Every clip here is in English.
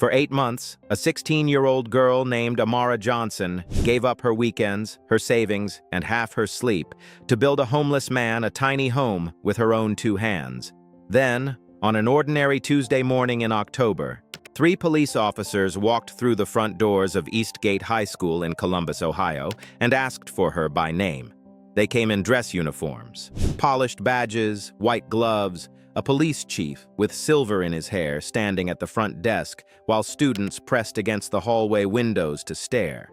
For 8 months, a 16-year-old girl named Amara Johnson gave up her weekends, her savings, and half her sleep to build a homeless man a tiny home with her own 2 hands. Then, on an ordinary Tuesday morning in October, 3 police officers walked through the front doors of Eastgate High School in Columbus, Ohio, and asked for her by name. They came in dress uniforms, polished badges, white gloves, a police chief with silver in his hair standing at the front desk while students pressed against the hallway windows to stare.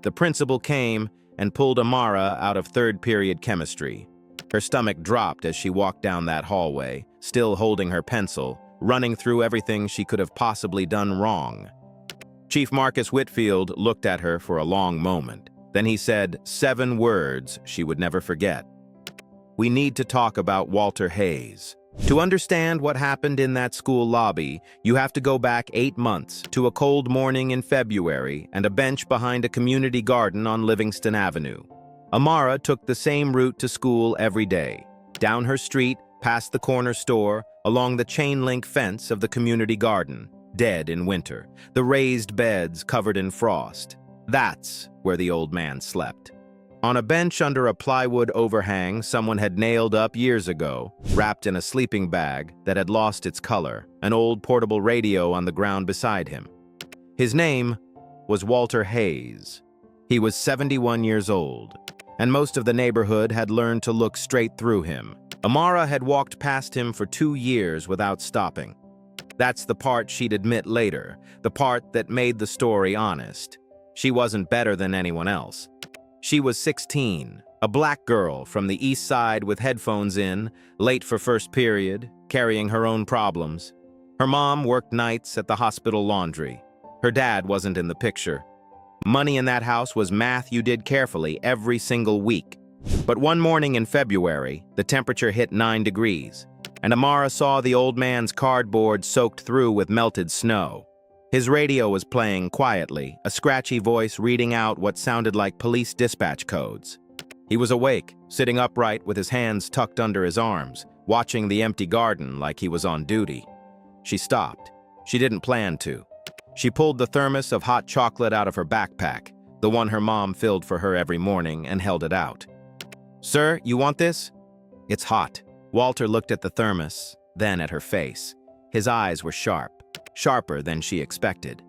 The principal came and pulled Amara out of third-period chemistry. Her stomach dropped as she walked down that hallway, still holding her pencil, running through everything she could have possibly done wrong. Chief Marcus Whitfield looked at her for a long moment. Then he said 7 words she would never forget. "We need to talk about Walter Hayes." To understand what happened in that school lobby, you have to go back 8 months to a cold morning in February and a bench behind a community garden on Livingston Avenue. Amara took the same route to school every day, down her street, past the corner store, along the chain-link fence of the community garden, dead in winter, the raised beds covered in frost. That's where the old man slept. On a bench under a plywood overhang someone had nailed up years ago, wrapped in a sleeping bag that had lost its color, an old portable radio on the ground beside him. His name was Walter Hayes. He was 71 years old, and most of the neighborhood had learned to look straight through him. Amara had walked past him for 2 years without stopping. That's the part she'd admit later, the part that made the story honest. She wasn't better than anyone else. She was 16, a black girl from the east side with headphones in, late for first period, carrying her own problems. Her mom worked nights at the hospital laundry. Her dad wasn't in the picture. Money in that house was math you did carefully every single week. But one morning in February, the temperature hit 9 degrees, and Amara saw the old man's cardboard soaked through with melted snow. His radio was playing quietly, a scratchy voice reading out what sounded like police dispatch codes. He was awake, sitting upright with his hands tucked under his arms, watching the empty garden like he was on duty. She stopped. She didn't plan to. She pulled the thermos of hot chocolate out of her backpack, the one her mom filled for her every morning, and held it out. "Sir, you want this?" "It's hot." Walter looked at the thermos, then at her face. His eyes were sharp. Sharper than she expected.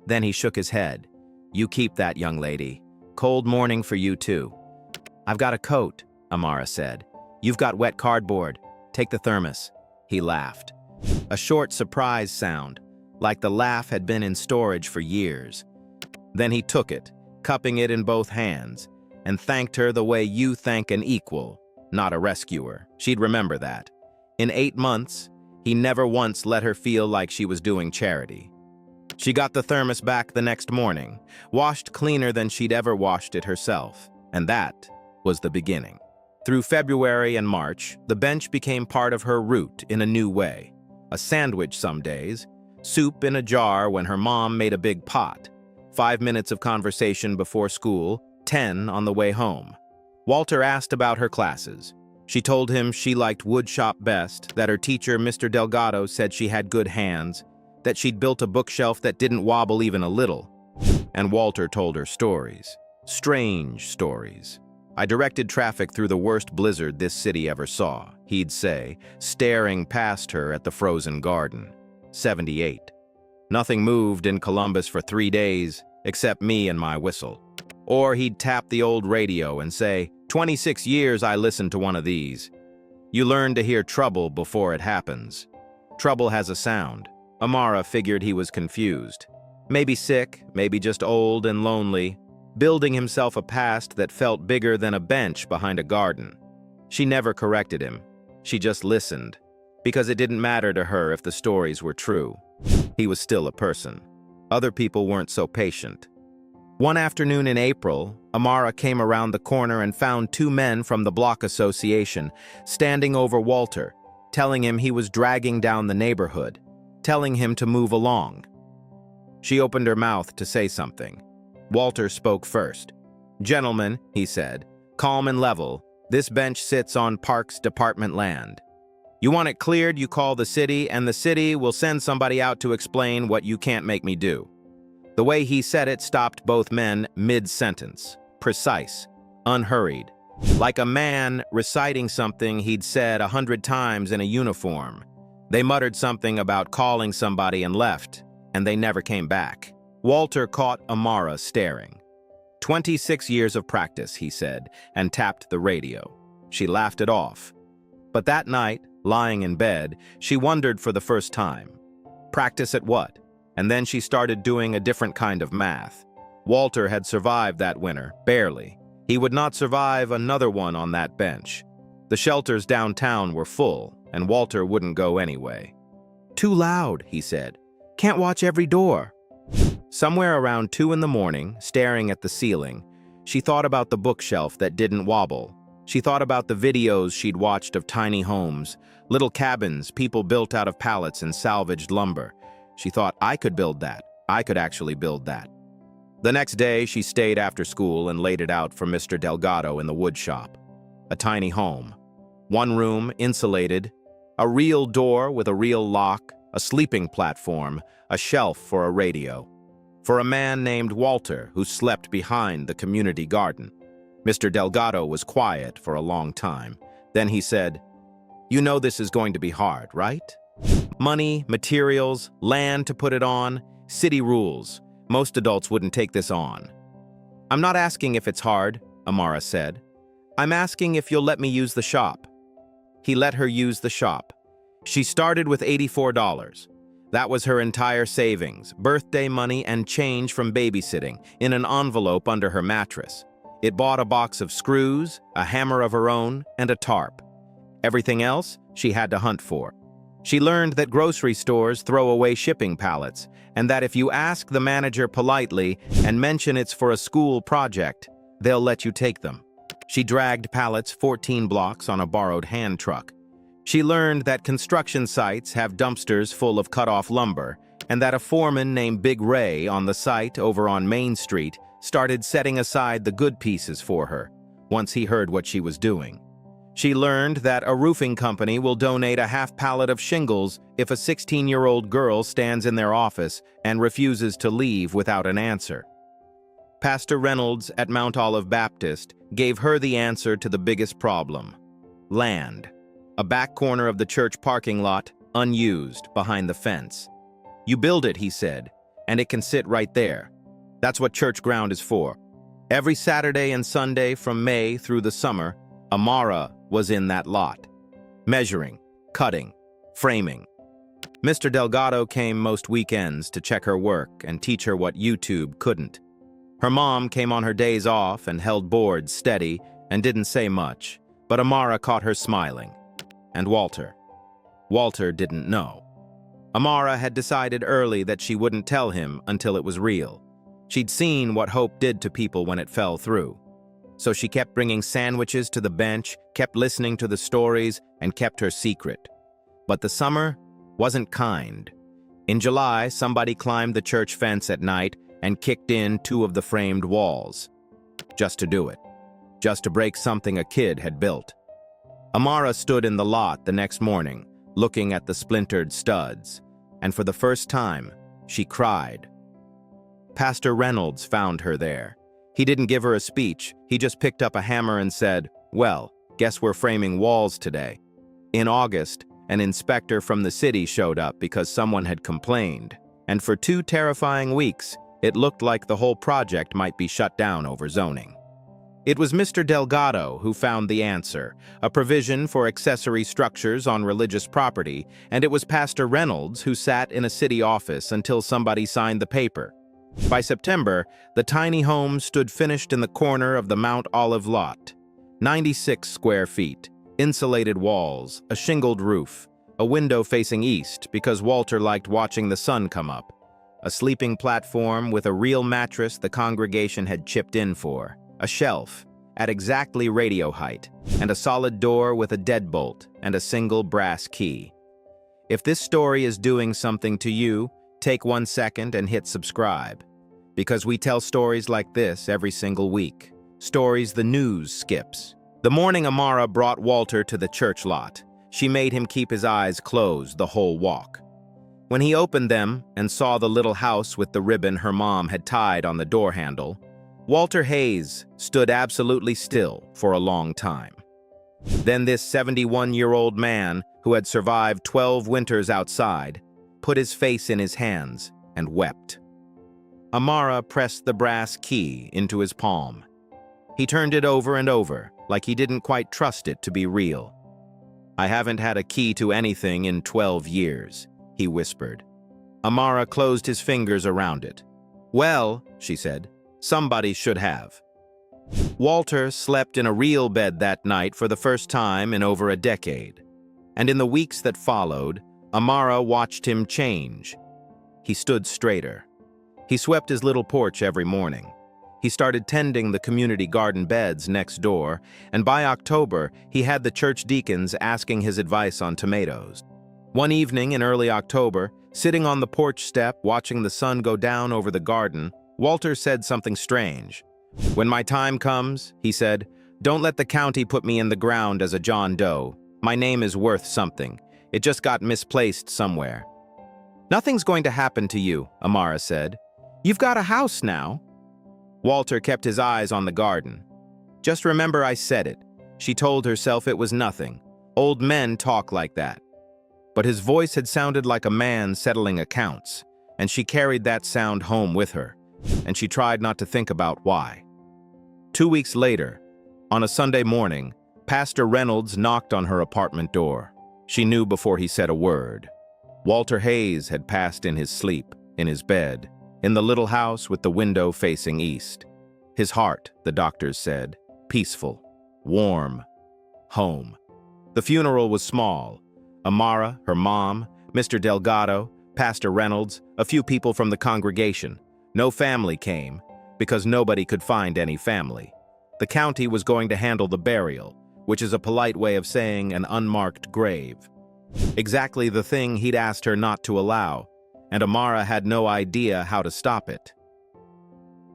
Then he shook his head. "You keep that, young lady. Cold morning for you, too." "I've got a coat," Amara said. "You've got wet cardboard. Take the thermos." He laughed. A short surprise sound, like the laugh had been in storage for years. Then he took it, cupping it in both hands, and thanked her the way you thank an equal, not a rescuer. She'd remember that. In 8 months, he never once let her feel like she was doing charity. She got the thermos back the next morning, washed cleaner than she'd ever washed it herself, and that was the beginning. Through February and March, the bench became part of her route in a new way. A sandwich some days, soup in a jar when her mom made a big pot, 5 minutes of conversation before school, 10 on the way home. Walter asked about her classes. She told him she liked woodshop best, that her teacher, Mr. Delgado, said she had good hands, that she'd built a bookshelf that didn't wobble even a little. And Walter told her stories. Strange stories. "I directed traffic through the worst blizzard this city ever saw," he'd say, staring past her at the frozen garden. 78. "Nothing moved in Columbus for 3 days, except me and my whistle." Or he'd tap the old radio and say, 26 years I listened to one of these. You learn to hear trouble before it happens. Trouble has a sound. Amara figured he was confused. Maybe sick, maybe just old and lonely, building himself a past that felt bigger than a bench behind a garden. She never corrected him. She just listened, because it didn't matter to her if the stories were true. He was still a person. Other people weren't so patient. One afternoon in April, Amara came around the corner and found 2 men from the Block Association standing over Walter, telling him he was dragging down the neighborhood, telling him to move along. She opened her mouth to say something. Walter spoke first. "Gentlemen," he said, calm and level, "this bench sits on Parks Department land." You want it cleared, you call the city, and the city will send somebody out to explain what you can't make me do. The way he said it stopped both men mid-sentence. Precise, unhurried. Like a man reciting something he'd said 100 times in a uniform. They muttered something about calling somebody and left, and they never came back. Walter caught Amara staring. 26 years of practice, he said, and tapped the radio. She laughed it off. But that night, lying in bed, she wondered for the first time. Practice at what? And then she started doing a different kind of math. Walter had survived that winter, barely. He would not survive another one on that bench. The shelters downtown were full, and Walter wouldn't go anyway. Too loud, he said. Can't watch every door. Somewhere around 2 in the morning, staring at the ceiling, she thought about the bookshelf that didn't wobble. She thought about the videos she'd watched of tiny homes, little cabins people built out of pallets and salvaged lumber. She thought, I could build that. I could actually build that. The next day, she stayed after school and laid it out for Mr. Delgado in the wood shop. A tiny home. 1 room, insulated, a real door with a real lock, a sleeping platform, a shelf for a radio. For a man named Walter who slept behind the community garden. Mr. Delgado was quiet for a long time. Then he said, "You know this is going to be hard, right? Money, materials, land to put it on, city rules. Most adults wouldn't take this on." "I'm not asking if it's hard," Amara said. "I'm asking if you'll let me use the shop." He let her use the shop. She started with $84. That was her entire savings, birthday money and change from babysitting, in an envelope under her mattress. It bought a box of screws, a hammer of her own, and a tarp. Everything else she had to hunt for. She learned that grocery stores throw away shipping pallets, and that if you ask the manager politely and mention it's for a school project, they'll let you take them. She dragged pallets 14 blocks on a borrowed hand truck. She learned that construction sites have dumpsters full of cut-off lumber, and that a foreman named Big Ray on the site over on Main Street started setting aside the good pieces for her, once he heard what she was doing. She learned that a roofing company will donate a half pallet of shingles if a 16-year-old girl stands in their office and refuses to leave without an answer. Pastor Reynolds at Mount Olive Baptist gave her the answer to the biggest problem: land. A back corner of the church parking lot, unused, behind the fence. You build it, he said, and it can sit right there. That's what church ground is for. Every Saturday and Sunday from May through the summer, Amara was in that lot. Measuring, cutting, framing. Mr. Delgado came most weekends to check her work and teach her what YouTube couldn't. Her mom came on her days off and held boards steady and didn't say much, but Amara caught her smiling. And Walter. Walter didn't know. Amara had decided early that she wouldn't tell him until it was real. She'd seen what hope did to people when it fell through. So she kept bringing sandwiches to the bench, kept listening to the stories, and kept her secret. But the summer wasn't kind. In July, somebody climbed the church fence at night and kicked in 2 of the framed walls. Just to do it. Just to break something a kid had built. Amara stood in the lot the next morning, looking at the splintered studs, and for the first time, she cried. Pastor Reynolds found her there. He didn't give her a speech, he just picked up a hammer and said, "Well, guess we're framing walls today." In August, an inspector from the city showed up because someone had complained, and for 2 terrifying weeks, it looked like the whole project might be shut down over zoning. It was Mr. Delgado who found the answer, a provision for accessory structures on religious property, and it was Pastor Reynolds who sat in a city office until somebody signed the paper. By September, the tiny home stood finished in the corner of the Mount Olive lot. 96 square feet, insulated walls, a shingled roof, a window facing east because Walter liked watching the sun come up, a sleeping platform with a real mattress the congregation had chipped in for, a shelf at exactly radio height, and a solid door with a deadbolt and a single brass key. If this story is doing something to you, take 1 second and hit subscribe, because we tell stories like this every single week, stories the news skips. The morning Amara brought Walter to the church lot, she made him keep his eyes closed the whole walk. When he opened them and saw the little house with the ribbon her mom had tied on the door handle, Walter Hayes stood absolutely still for a long time. Then this 71-year-old man, who had survived 12 winters outside, put his face in his hands and wept. Amara pressed the brass key into his palm. He turned it over and over, like he didn't quite trust it to be real. "I haven't had a key to anything in 12 years, he whispered. Amara closed his fingers around it. "Well," she said, "somebody should have." Walter slept in a real bed that night for the first time in over a decade. And in the weeks that followed, Amara watched him change. He stood straighter. He swept his little porch every morning. He started tending the community garden beds next door, and by October, he had the church deacons asking his advice on tomatoes. One evening in early October, sitting on the porch step watching the sun go down over the garden, Walter said something strange. "When my time comes," he said, "don't let the county put me in the ground as a John Doe. My name is worth something. It just got misplaced somewhere." "Nothing's going to happen to you," Amara said. "You've got a house now." Walter kept his eyes on the garden. "Just remember I said it." She told herself it was nothing. Old men talk like that. But his voice had sounded like a man settling accounts, and she carried that sound home with her, and she tried not to think about why. 2 weeks later, on a Sunday morning, Pastor Reynolds knocked on her apartment door. She knew before he said a word. Walter Hayes had passed in his sleep, in his bed, in the little house with the window facing east. His heart, the doctors said, peaceful, warm, home. The funeral was small. Amara, her mom, Mr. Delgado, Pastor Reynolds, a few people from the congregation. No family came, because nobody could find any family. The county was going to handle the burial, which is a polite way of saying an unmarked grave. Exactly the thing he'd asked her not to allow, and Amara had no idea how to stop it.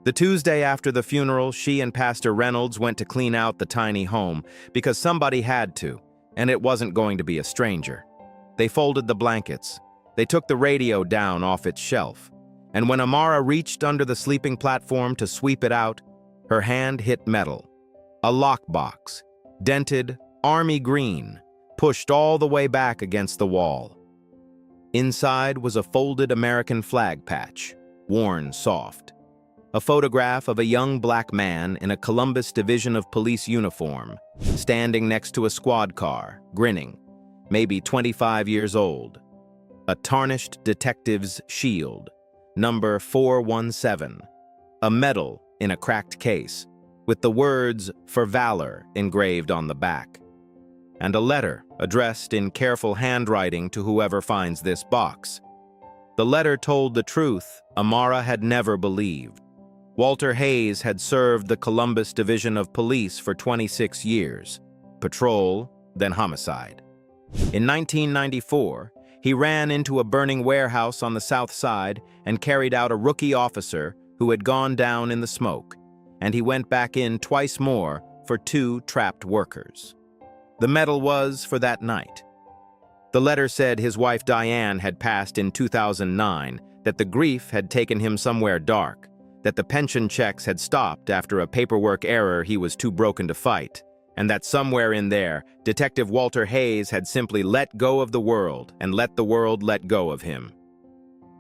The Tuesday after the funeral, she and Pastor Reynolds went to clean out the tiny home, because somebody had to, and it wasn't going to be a stranger. They folded the blankets. They took the radio down off its shelf. And when Amara reached under the sleeping platform to sweep it out, her hand hit metal. A lockbox, dented, army green, pushed all the way back against the wall. Inside was a folded American flag patch, worn soft. A photograph of a young black man in a Columbus Division of Police uniform, standing next to a squad car, grinning, maybe 25 years old. A tarnished detective's shield, number 417. A medal in a cracked case, with the words "For Valor" engraved on the back. And a letter addressed in careful handwriting to whoever finds this box. The letter told the truth Amara had never believed. Walter Hayes had served the Columbus Division of Police for 26 years, patrol, then homicide. In 1994, he ran into a burning warehouse on the south side and carried out a rookie officer who had gone down in the smoke, and he went back in twice more for 2 trapped workers. The medal was for that night. The letter said his wife Diane had passed in 2009, that the grief had taken him somewhere dark, that the pension checks had stopped after a paperwork error he was too broken to fight, and that somewhere in there, Detective Walter Hayes had simply let go of the world and let the world let go of him.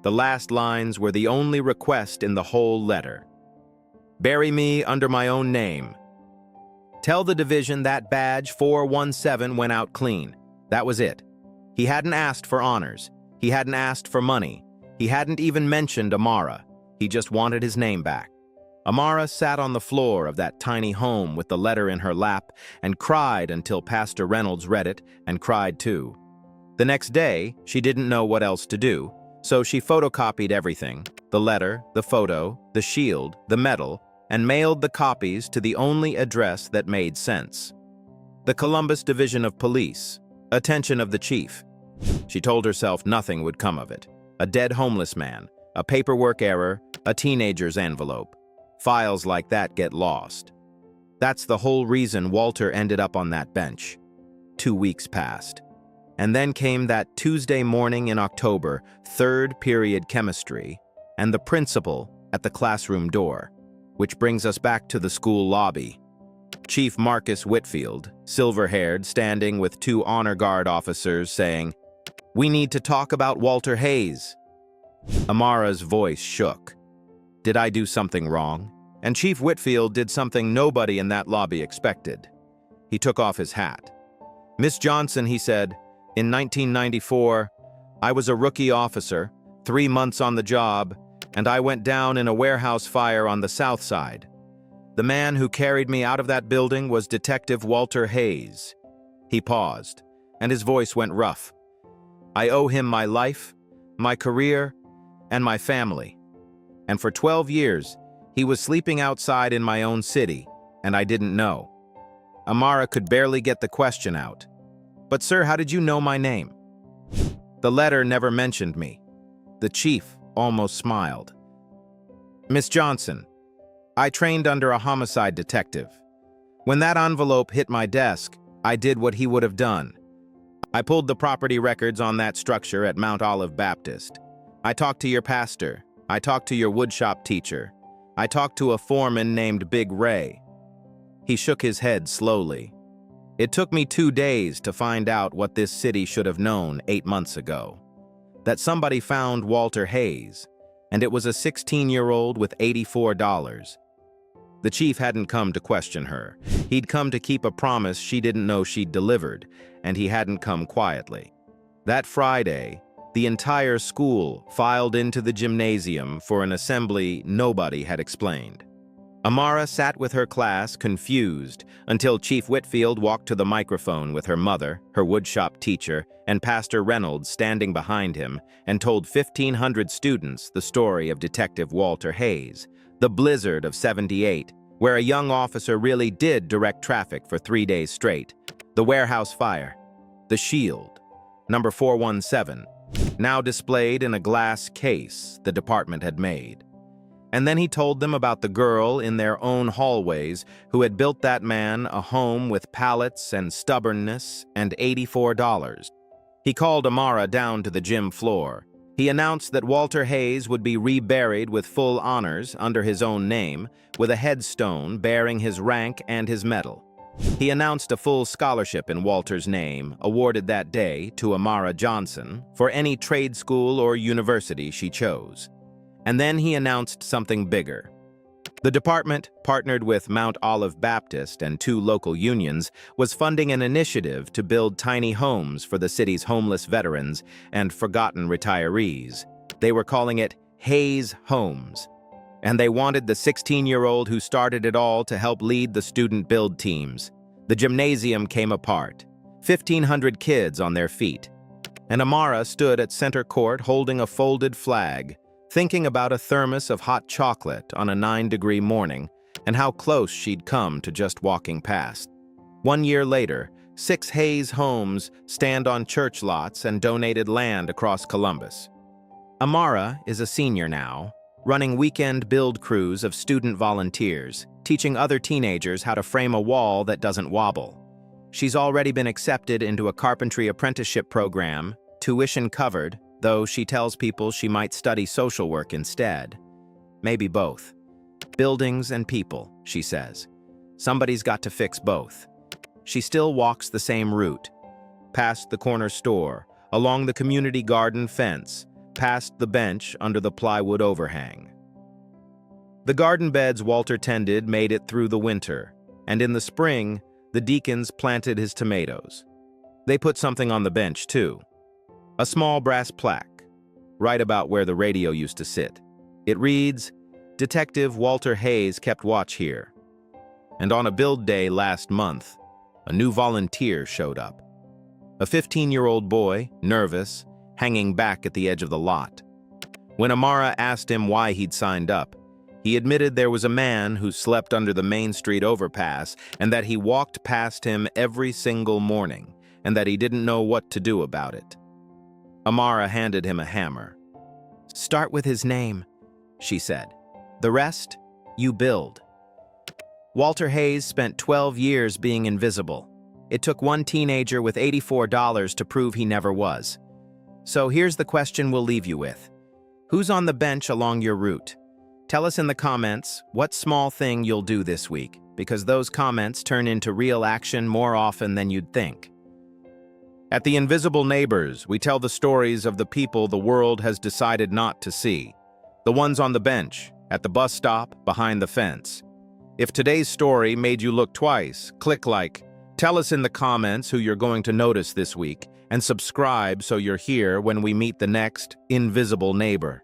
The last lines were the only request in the whole letter. "Bury me under my own name. Tell the division that badge 417 went out clean." That was it. He hadn't asked for honors. He hadn't asked for money. He hadn't even mentioned Amara. He just wanted his name back. Amara sat on the floor of that tiny home with the letter in her lap and cried until Pastor Reynolds read it and cried too. The next day, she didn't know what else to do, so she photocopied everything, the letter, the photo, the shield, the medal, and mailed the copies to the only address that made sense. The Columbus Division of Police. Attention of the chief. She told herself nothing would come of it. A dead homeless man, a paperwork error, a teenager's envelope. Files like that get lost. That's the whole reason Walter ended up on that bench. 2 weeks passed. And then came that Tuesday morning in October, third period chemistry, and the principal at the classroom door, which brings us back to the school lobby. Chief Marcus Whitfield, silver-haired, standing with two honor guard officers saying, "We need to talk about Walter Hayes." Amara's voice shook. Did I do something wrong? And Chief Whitfield did something nobody in that lobby expected. He took off his hat. "Miss Johnson," he said, "in 1994, I was a rookie officer, 3 months on the job, and I went down in a warehouse fire on the south side. The man who carried me out of that building was Detective Walter Hayes." He paused, and his voice went rough. "I owe him my life, my career, and my family. And for 12 years, he was sleeping outside in my own city, and I didn't know." Amara could barely get the question out. "But sir, how did you know my name?" "The letter never mentioned me." The chief almost smiled. "Miss Johnson, I trained under a homicide detective. When that envelope hit my desk, I did what he would have done. I pulled the property records on that structure at Mount Olive Baptist. I talked to your pastor. I talked to your woodshop teacher. I talked to a foreman named Big Ray." He shook his head slowly. "It took me 2 days to find out what this city should have known 8 months ago. That somebody found Walter Hayes, and it was a 16-year-old with $84. The chief hadn't come to question her. He'd come to keep a promise she didn't know she'd delivered, and he hadn't come quietly. That Friday, the entire school filed into the gymnasium for an assembly nobody had explained. Amara sat with her class, confused, until Chief Whitfield walked to the microphone with her mother, her woodshop teacher, and Pastor Reynolds standing behind him, and told 1,500 students the story of Detective Walter Hayes, the blizzard of '78, where a young officer really did direct traffic for 3 days straight, the warehouse fire, the shield, number 417, now displayed in a glass case the department had made. And then he told them about the girl in their own hallways who had built that man a home with pallets and stubbornness and $84. He called Amara down to the gym floor. He announced that Walter Hayes would be reburied with full honors under his own name, with a headstone bearing his rank and his medal. He announced a full scholarship in Walter's name, awarded that day to Amara Johnson for any trade school or university she chose. And then he announced something bigger. The department, partnered with Mount Olive Baptist and 2 local unions, was funding an initiative to build tiny homes for the city's homeless veterans and forgotten retirees. They were calling it Hayes Homes. And they wanted the 16-year-old who started it all to help lead the student build teams. The gymnasium came apart, 1,500 kids on their feet. And Amara stood at center court holding a folded flag, thinking about a thermos of hot chocolate on a 9-degree morning and how close she'd come to just walking past. 1 year later, 6 Hayes homes stand on church lots and donated land across Columbus. Amara is a senior now, running weekend build crews of student volunteers, teaching other teenagers how to frame a wall that doesn't wobble. She's already been accepted into a carpentry apprenticeship program, tuition covered, though she tells people she might study social work instead. Maybe both. Buildings and people, she says. Somebody's got to fix both. She still walks the same route. Past the corner store, along the community garden fence, past the bench under the plywood overhang. The garden beds Walter tended made it through the winter, and in the spring, the deacons planted his tomatoes. They put something on the bench, too. A small brass plaque, right about where the radio used to sit. It reads, "Detective Walter Hayes kept watch here." And on a build day last month, a new volunteer showed up. A 15-year-old boy, nervous, hanging back at the edge of the lot. When Amara asked him why he'd signed up, he admitted there was a man who slept under the Main Street overpass and that he walked past him every single morning and that he didn't know what to do about it. Amara handed him a hammer. "Start with his name," she said. "The rest, you build." Walter Hayes spent 12 years being invisible. It took one teenager with $84 to prove he never was. So here's the question we'll leave you with. Who's on the bench along your route? Tell us in the comments what small thing you'll do this week, because those comments turn into real action more often than you'd think. At The Invisible Neighbors, we tell the stories of the people the world has decided not to see. The ones on the bench, at the bus stop, behind the fence. If today's story made you look twice, click like, tell us in the comments who you're going to notice this week, and subscribe so you're here when we meet the next invisible neighbor.